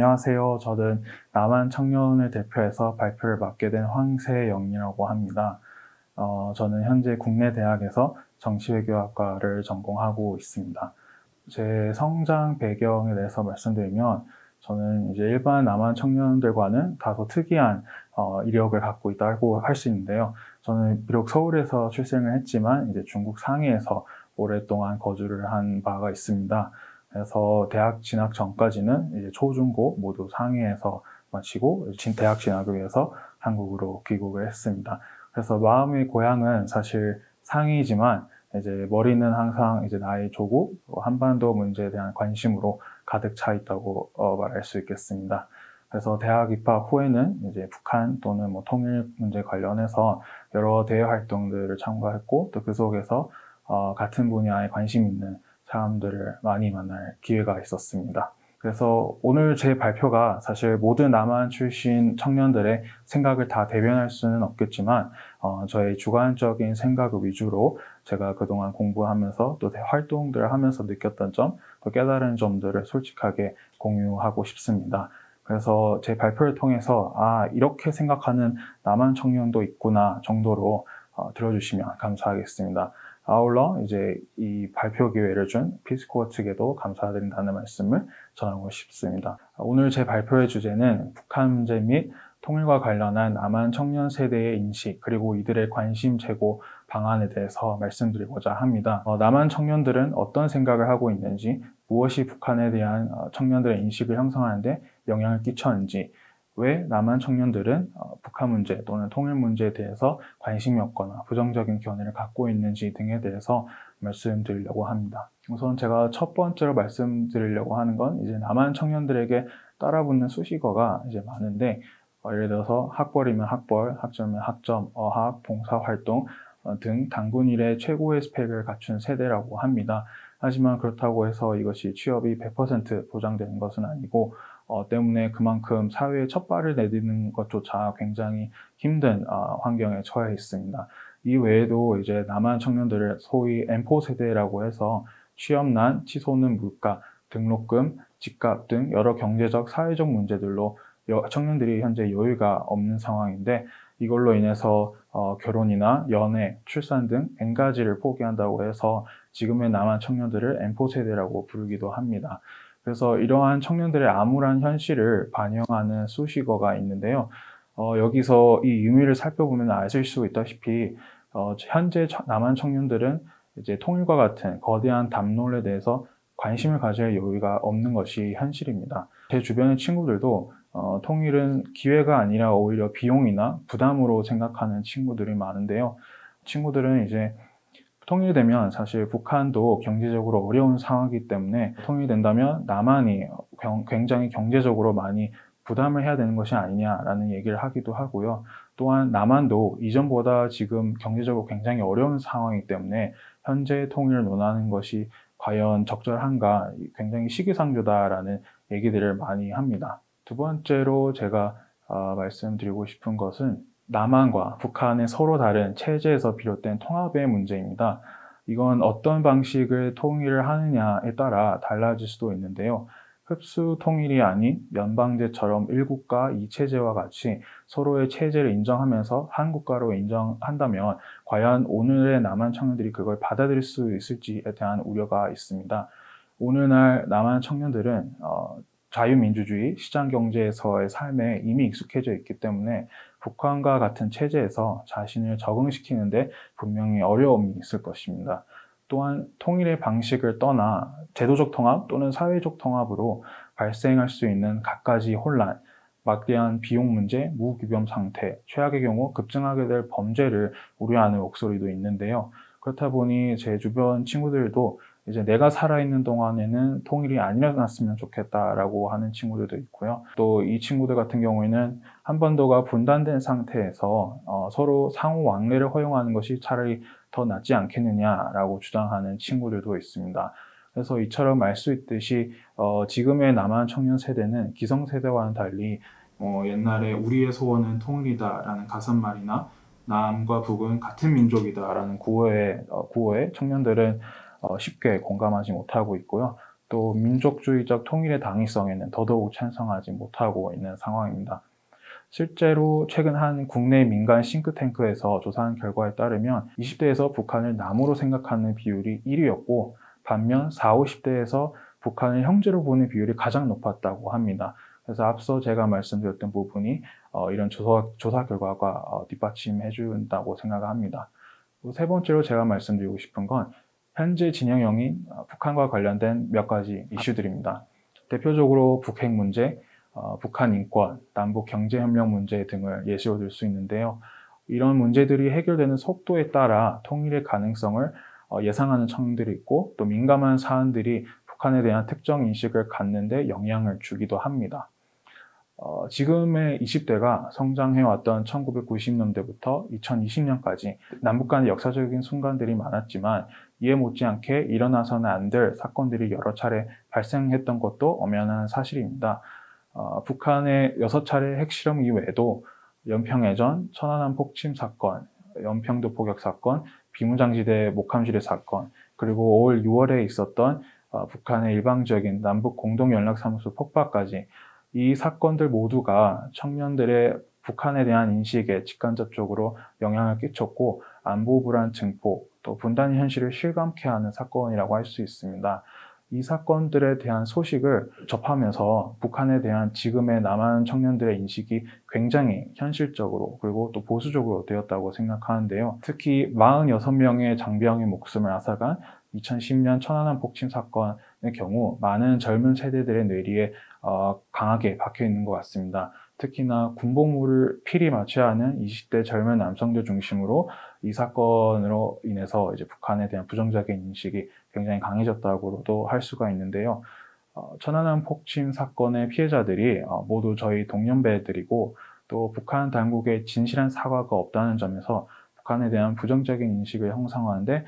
안녕하세요. 저는 남한 청년을 대표해서 발표를 맡게 된 황세영이라고 합니다. 저는 현재 국내 대학에서 정치외교학과를 전공하고 있습니다. 제 성장 배경에 대해서 말씀드리면 저는 이제 일반 남한 청년들과는 다소 특이한 이력을 갖고 있다고 할 수 있는데요. 저는 비록 서울에서 출생을 했지만 이제 중국 상해에서 오랫동안 거주를 한 바가 있습니다. 그래서 대학 진학 전까지는 이제 초, 중, 고 모두 상해에서 마치고 대학 진학을 위해서 한국으로 귀국을 했습니다. 그래서 마음의 고향은 사실 상해이지만 이제 머리는 항상 이제 나의 조국, 한반도 문제에 대한 관심으로 가득 차 있다고 말할 수 있겠습니다. 그래서 대학 입학 후에는 이제 북한 또는 뭐 통일 문제 관련해서 여러 대외 활동들을 참가했고 또 그 속에서 같은 분야에 관심 있는 사람들을 많이 만날 기회가 있었습니다. 그래서 오늘 제 발표가 사실 모든 남한 출신 청년들의 생각을 다 대변할 수는 없겠지만 저의 주관적인 생각을 위주로 제가 그동안 공부하면서 또 활동들을 하면서 느꼈던 점, 또 깨달은 점들을 솔직하게 공유하고 싶습니다. 그래서 제 발표를 통해서 이렇게 생각하는 남한 청년도 있구나 정도로 들어주시면 감사하겠습니다. 아울러 이제 이 발표 기회를 준 피스코어 측에도 감사드린다는 말씀을 전하고 싶습니다. 오늘 제 발표의 주제는 북한 문제 및 통일과 관련한 남한 청년 세대의 인식 그리고 이들의 관심 제고 방안에 대해서 말씀드리고자 합니다. 남한 청년들은 어떤 생각을 하고 있는지, 무엇이 북한에 대한 청년들의 인식을 형성하는 데 영향을 끼쳤는지, 왜 남한 청년들은 북한 문제 또는 통일 문제에 대해서 관심이 없거나 부정적인 견해를 갖고 있는지 등에 대해서 말씀드리려고 합니다. 우선 제가 첫 번째로 말씀드리려고 하는 건 이제 남한 청년들에게 따라붙는 수식어가 이제 많은데 예를 들어서 학벌이면 학벌, 학점이면 학점, 어학, 봉사활동 등 당군 일의 최고의 스펙을 갖춘 세대라고 합니다. 하지만 그렇다고 해서 이것이 취업이 100% 보장되는 것은 아니고 때문에 그만큼 사회에 첫 발을 내딛는 것조차 굉장히 힘든 환경에 처해 있습니다. 이 외에도 이제 남한 청년들을 소위 M4 세대라고 해서 취업난, 치솟는 물가, 등록금, 집값 등 여러 경제적, 사회적 문제들로 청년들이 현재 여유가 없는 상황인데 이걸로 인해서 결혼이나 연애, 출산 등 N가지를 포기한다고 해서 지금의 남한 청년들을 M4 세대라고 부르기도 합니다. 그래서 이러한 청년들의 암울한 현실을 반영하는 수식어가 있는데요. 여기서 이 의미를 살펴보면 아실 수 있다시피 현재 남한 청년들은 이제 통일과 같은 거대한 담론에 대해서 관심을 가질 여유가 없는 것이 현실입니다. 제 주변의 친구들도 통일은 기회가 아니라 오히려 비용이나 부담으로 생각하는 친구들이 많은데요. 친구들은 이제 통일되면 사실 북한도 경제적으로 어려운 상황이기 때문에 통일된다면 남한이 굉장히 경제적으로 많이 부담을 해야 되는 것이 아니냐라는 얘기를 하기도 하고요. 또한 남한도 이전보다 지금 경제적으로 굉장히 어려운 상황이기 때문에 현재 통일을 논하는 것이 과연 적절한가 굉장히 시기상조다라는 얘기들을 많이 합니다. 두 번째로 제가 말씀드리고 싶은 것은 남한과 북한의 서로 다른 체제에서 비롯된 통합의 문제입니다. 이건 어떤 방식을 통일을 하느냐에 따라 달라질 수도 있는데요. 흡수 통일이 아닌 연방제처럼 1국가 2체제와 같이 서로의 체제를 인정하면서 한 국가로 인정한다면 과연 오늘의 남한 청년들이 그걸 받아들일 수 있을지에 대한 우려가 있습니다. 오늘날 남한 청년들은 자유민주주의, 시장경제에서의 삶에 이미 익숙해져 있기 때문에 북한과 같은 체제에서 자신을 적응시키는데 분명히 어려움이 있을 것입니다. 또한 통일의 방식을 떠나 제도적 통합 또는 사회적 통합으로 발생할 수 있는 갖가지 혼란, 막대한 비용 문제, 무규범 상태, 최악의 경우 급증하게 될 범죄를 우려하는 목소리도 있는데요. 그렇다 보니 제 주변 친구들도 이제 내가 살아있는 동안에는 통일이 안 일어났으면 좋겠다라고 하는 친구들도 있고요. 또 이 친구들 같은 경우에는 한반도가 분단된 상태에서 서로 상호 왕래를 허용하는 것이 차라리 더 낫지 않겠느냐라고 주장하는 친구들도 있습니다. 그래서 이처럼 알 수 있듯이 지금의 남한 청년 세대는 기성세대와는 달리 옛날에 우리의 소원은 통일이다라는 가사말이나 남과 북은 같은 민족이다라는 구호에 청년들은 쉽게 공감하지 못하고 있고요. 또 민족주의적 통일의 당위성에는 더더욱 찬성하지 못하고 있는 상황입니다. 실제로 최근 한 국내 민간 싱크탱크에서 조사한 결과에 따르면 20대에서 북한을 남으로 생각하는 비율이 1위였고 반면 40, 50대에서 북한을 형제로 보는 비율이 가장 높았다고 합니다. 그래서 앞서 제가 말씀드렸던 부분이 이런 조사 결과가 뒷받침해 준다고 생각합니다. 세 번째로 제가 말씀드리고 싶은 건 현재 진영형인 북한과 관련된 몇 가지 이슈들입니다. 대표적으로 북핵 문제, 북한 인권, 남북 경제협력 문제 등을 예시로 들 수 있는데요. 이런 문제들이 해결되는 속도에 따라 통일의 가능성을 예상하는 청년들이 있고 또 민감한 사안들이 북한에 대한 특정 인식을 갖는 데 영향을 주기도 합니다. 지금의 20대가 성장해왔던 1990년대부터 2020년까지 남북 간의 역사적인 순간들이 많았지만 이에 못지않게 일어나서는 안 될 사건들이 여러 차례 발생했던 것도 엄연한 사실입니다. 북한의 6차례 핵실험 이외에도 연평해전, 천안함 폭침 사건, 연평도 포격 사건, 비무장지대 목함지뢰 사건, 그리고 올 6월에 있었던 북한의 일방적인 남북 공동연락사무소 폭파까지 이 사건들 모두가 청년들의 북한에 대한 인식에 직간접적으로 영향을 끼쳤고 안보 불안 증폭, 또 분단 현실을 실감케 하는 사건이라고 할 수 있습니다. 이 사건들에 대한 소식을 접하면서 북한에 대한 지금의 남한 청년들의 인식이 굉장히 현실적으로 그리고 또 보수적으로 되었다고 생각하는데요. 특히 46명의 장병의 목숨을 앗아간 2010년 천안함 폭침 사건의 경우 많은 젊은 세대들의 뇌리에 강하게 박혀 있는 것 같습니다. 특히나 군복무를 필히 마쳐야 하는 20대 젊은 남성들 중심으로 이 사건으로 인해서 이제 북한에 대한 부정적인 인식이 굉장히 강해졌다고도 할 수가 있는데요. 천안함 폭침 사건의 피해자들이 모두 저희 동년배들이고 또 북한 당국의 진실한 사과가 없다는 점에서 북한에 대한 부정적인 인식을 형성하는데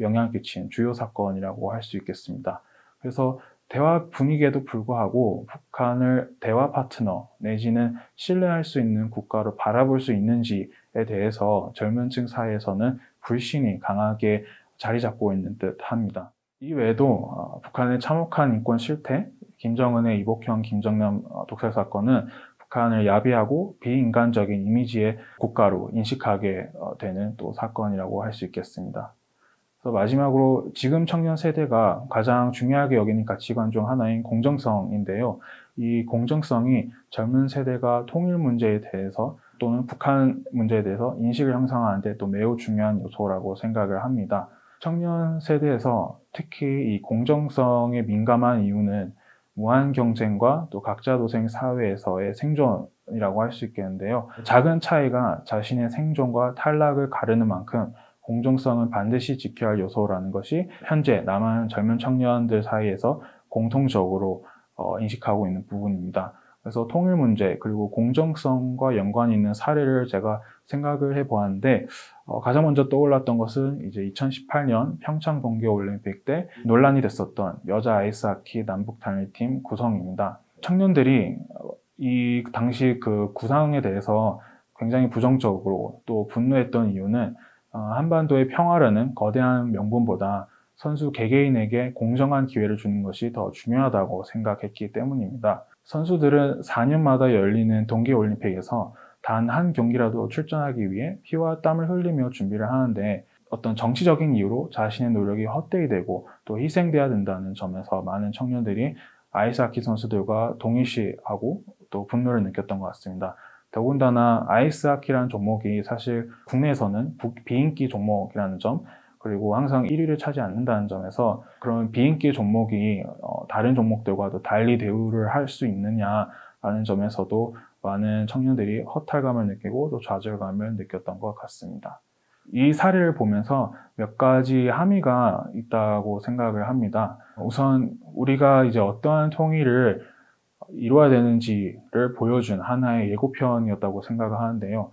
영향을 끼친 주요 사건이라고 할 수 있겠습니다. 그래서 대화 분위기에도 불구하고 북한을 대화 파트너 내지는 신뢰할 수 있는 국가로 바라볼 수 있는지에 대해서 젊은 층 사이에서는 불신이 강하게 자리 잡고 있는 듯 합니다. 이외에도 북한의 참혹한 인권 실태, 김정은의 이복형 김정남 독살 사건은 북한을 야비하고 비인간적인 이미지의 국가로 인식하게 되는 또 사건이라고 할 수 있겠습니다. 그래서 마지막으로 지금 청년 세대가 가장 중요하게 여기는 가치관 중 하나인 공정성인데요. 이 공정성이 젊은 세대가 통일 문제에 대해서 또는 북한 문제에 대해서 인식을 형성하는 데 또 매우 중요한 요소라고 생각을 합니다. 청년 세대에서 특히 이 공정성에 민감한 이유는 무한 경쟁과 또 각자 도생 사회에서의 생존이라고 할 수 있겠는데요. 작은 차이가 자신의 생존과 탈락을 가르는 만큼 공정성은 반드시 지켜야 할 요소라는 것이 현재 남한 젊은 청년들 사이에서 공통적으로 인식하고 있는 부분입니다. 그래서 통일 문제 그리고 공정성과 연관이 있는 사례를 제가 생각을 해보았는데 가장 먼저 떠올랐던 것은 이제 2018년 평창 동계올림픽 때 논란이 됐었던 여자 아이스하키 남북 단일팀 구성입니다. 청년들이 이 당시 그 구상에 대해서 굉장히 부정적으로 또 분노했던 이유는 한반도의 평화라는 거대한 명분보다 선수 개개인에게 공정한 기회를 주는 것이 더 중요하다고 생각했기 때문입니다. 선수들은 4년마다 열리는 동계올림픽에서 단 한 경기라도 출전하기 위해 피와 땀을 흘리며 준비를 하는데 어떤 정치적인 이유로 자신의 노력이 헛되이 되고 또 희생돼야 된다는 점에서 많은 청년들이 아이스하키 선수들과 동일시하고 또 분노를 느꼈던 것 같습니다. 더군다나 아이스하키라는 종목이 사실 국내에서는 비인기 종목이라는 점 그리고 항상 1위를 차지 않는다는 점에서 그런 비인기 종목이 다른 종목들과도 달리 대우를 할 수 있느냐라는 점에서도 많은 청년들이 허탈감을 느끼고 또 좌절감을 느꼈던 것 같습니다. 이 사례를 보면서 몇 가지 함의가 있다고 생각을 합니다. 우선 우리가 이제 어떠한 통일을 이루어야 되는지를 보여준 하나의 예고편이었다고 생각을 하는데요.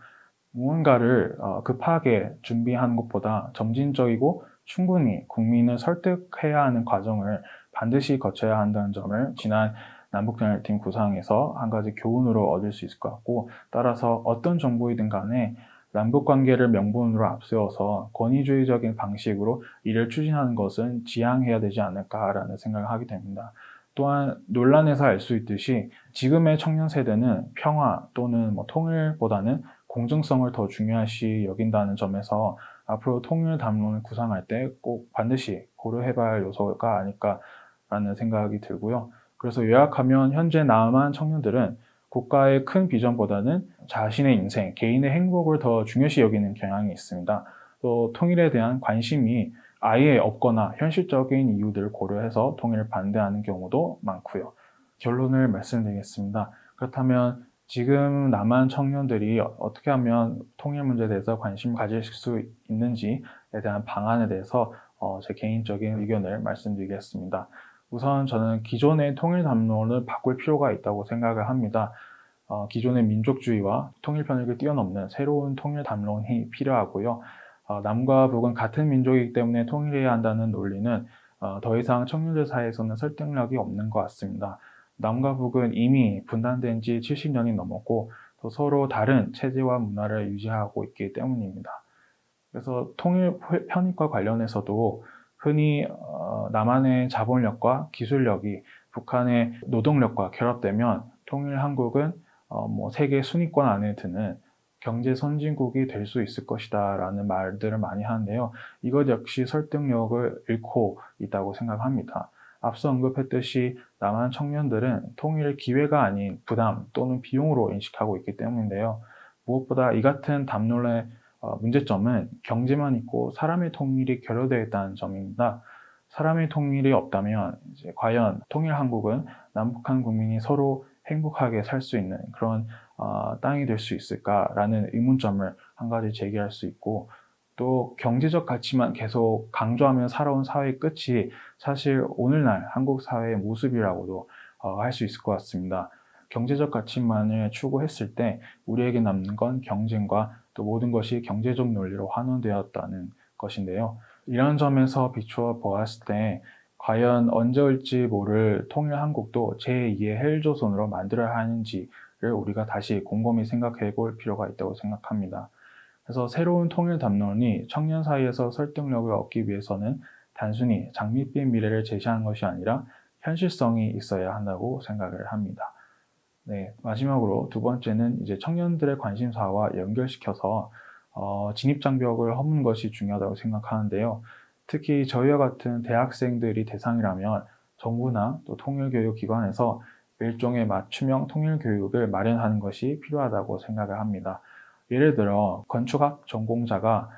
무언가를 급하게 준비하는 것보다 점진적이고 충분히 국민을 설득해야 하는 과정을 반드시 거쳐야 한다는 점을 지난 남북단일팀 구상에서 한 가지 교훈으로 얻을 수 있을 것 같고 따라서 어떤 정보이든 간에 남북 관계를 명분으로 앞세워서 권위주의적인 방식으로 이를 추진하는 것은 지양해야 되지 않을까라는 생각을 하게 됩니다. 또한 논란에서 알 수 있듯이 지금의 청년 세대는 평화 또는 통일보다는 공정성을 더 중요시 여긴다는 점에서 앞으로 통일 담론을 구상할 때 꼭 반드시 고려해봐야 할 요소가 아닐까라는 생각이 들고요. 그래서 요약하면 현재 남한 청년들은 국가의 큰 비전보다는 자신의 인생, 개인의 행복을 더 중요시 여기는 경향이 있습니다. 또 통일에 대한 관심이 아예 없거나 현실적인 이유들을 고려해서 통일을 반대하는 경우도 많고요. 결론을 말씀드리겠습니다. 그렇다면 지금 남한 청년들이 어떻게 하면 통일 문제에 대해서 관심 가질 수 있는지에 대한 방안에 대해서 제 개인적인 의견을 말씀드리겠습니다. 우선 저는 기존의 통일 담론을 바꿀 필요가 있다고 생각을 합니다. 기존의 민족주의와 통일 편익을 뛰어넘는 새로운 통일 담론이 필요하고요. 남과 북은 같은 민족이기 때문에 통일해야 한다는 논리는 더 이상 청년들 사이에서는 설득력이 없는 것 같습니다. 남과 북은 이미 분단된 지 70년이 넘었고 또 서로 다른 체제와 문화를 유지하고 있기 때문입니다. 그래서 통일 편익과 관련해서도 흔히 남한의 자본력과 기술력이 북한의 노동력과 결합되면 통일 한국은 세계 순위권 안에 드는 경제 선진국이 될 수 있을 것이다 라는 말들을 많이 하는데요. 이것 역시 설득력을 잃고 있다고 생각합니다. 앞서 언급했듯이 남한 청년들은 통일을 기회가 아닌 부담 또는 비용으로 인식하고 있기 때문인데요. 무엇보다 이 같은 담론의 문제점은 경제만 있고 사람의 통일이 결여되어 있다는 점입니다. 사람의 통일이 없다면 이제 과연 통일 한국은 남북한 국민이 서로 행복하게 살 수 있는 그런 땅이 될 수 있을까라는 의문점을 한 가지 제기할 수 있고, 또 경제적 가치만 계속 강조하며 살아온 사회의 끝이 사실 오늘날 한국 사회의 모습이라고도 할 수 있을 것 같습니다. 경제적 가치만을 추구했을 때 우리에게 남는 건 경쟁과 또 모든 것이 경제적 논리로 환원되었다는 것인데요. 이런 점에서 비추어 보았을 때 과연 언제 올지 모를 통일 한국도 제2의 헬조선으로 만들어야 하는지를 우리가 다시 곰곰이 생각해 볼 필요가 있다고 생각합니다. 그래서 새로운 통일 담론이 청년 사이에서 설득력을 얻기 위해서는 단순히 장밋빛 미래를 제시하는 것이 아니라 현실성이 있어야 한다고 생각을 합니다. 네, 마지막으로 두 번째는 이제 청년들의 관심사와 연결시켜서 진입장벽을 허무는 것이 중요하다고 생각하는데요. 특히 저희와 같은 대학생들이 대상이라면 정부나 또 통일교육기관에서 일종의 맞춤형 통일교육을 마련하는 것이 필요하다고 생각을 합니다. 예를 들어 건축학 전공자가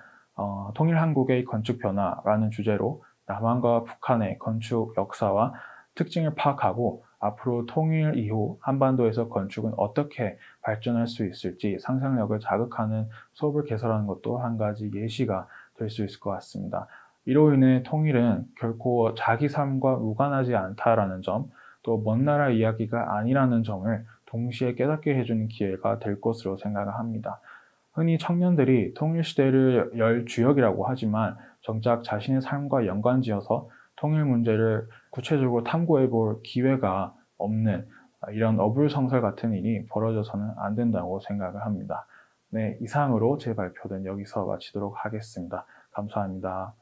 통일한국의 건축변화라는 주제로 남한과 북한의 건축 역사와 특징을 파악하고 앞으로 통일 이후 한반도에서 건축은 어떻게 발전할 수 있을지 상상력을 자극하는 수업을 개설하는 것도 한 가지 예시가 될 수 있을 것 같습니다. 이로 인해 통일은 결코 자기 삶과 무관하지 않다라는 점, 또 먼 나라 이야기가 아니라는 점을 동시에 깨닫게 해주는 기회가 될 것으로 생각을 합니다. 흔히 청년들이 통일시대를 열 주역이라고 하지만 정작 자신의 삶과 연관지어서 통일 문제를 구체적으로 탐구해 볼 기회가 없는 이런 어불성설 같은 일이 벌어져서는 안 된다고 생각을 합니다. 네, 이상으로 제 발표는 여기서 마치도록 하겠습니다. 감사합니다.